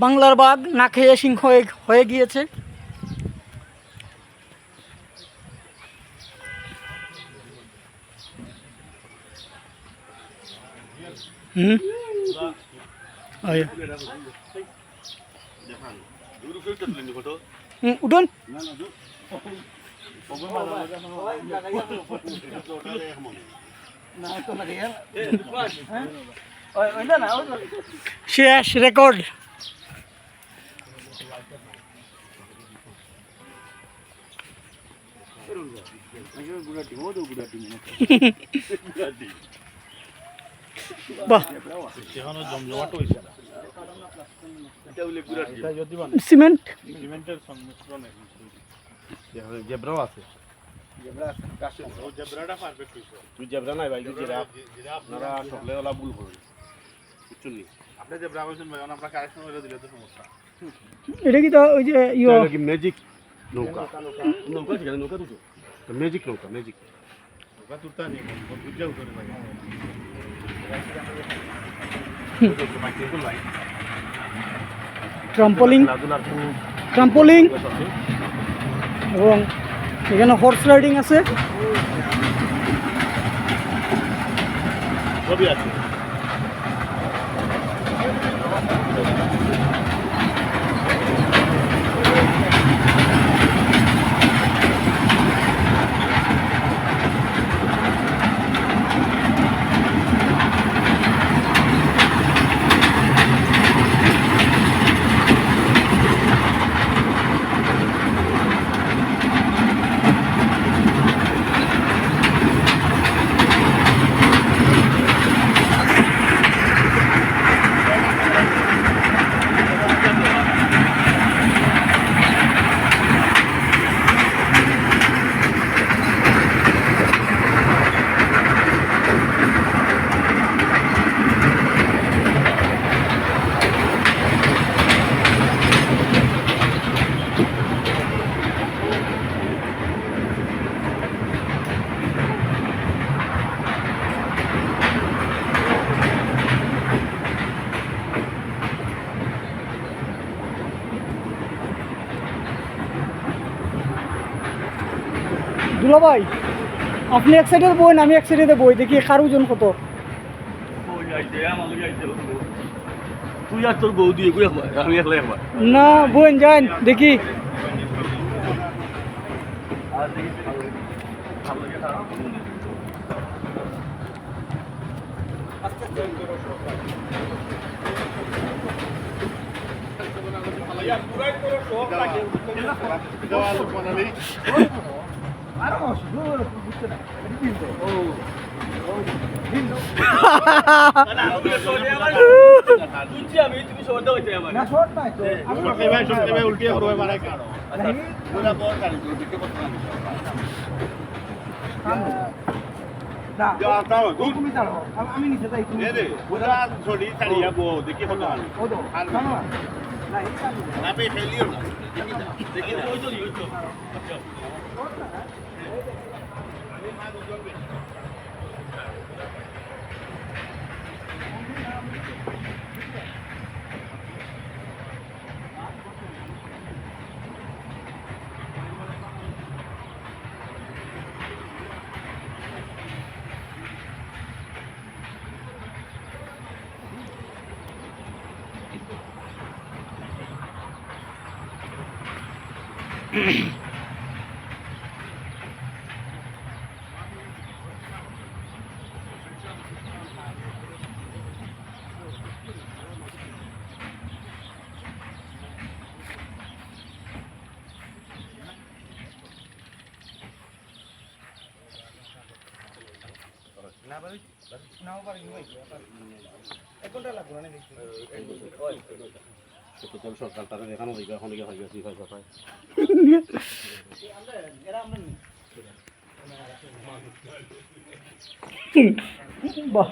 বাংলার বাঘ না খেয়ে সিংহ হয়ে গিয়েছে। উঠুন। শেষ রেকর্ড। সিমেন্ট সিমেন্টের সংমিশ্রণে জেব্রাও আছে। জেব্রাটা পারফেক্ট হইছে। তুই জেব্রা নাই ভাই, আপনারা সকলে ওলা ভুল করবেন। বুঝছেন নি? আপনি জেব্রা কইছেন ভাই, আমরা কারেকশন করে দিলে তো সমস্যা। এটা কি তো ওই যে এটা কি ম্যাজিক নৌকা? নৌকা ঠিক আছে, নৌকা তো ম্যাজিক নৌকা, ম্যাজিক নৌকা তুলতা নেই, বুঝাও করে ভাই। ট্রাম্পোলিং ট্রাম্পোলিং এবং এখানে হর্স রাইডিং আছে, সবই আছে। দুলা ভাই, আপনি এক সাইডে বই, আমি এক সাইডে বই, দেখি কার ওজন কত। না বোন যান দেখি। আমি নিচে যাই, তুমি ছড়ি ছাড়িয়া বো দেখি কত না পে ফেলিও না দেখি না ওই তো সরকার তারা দেখানো দিকে এখন হয়ে গেছে বাহ।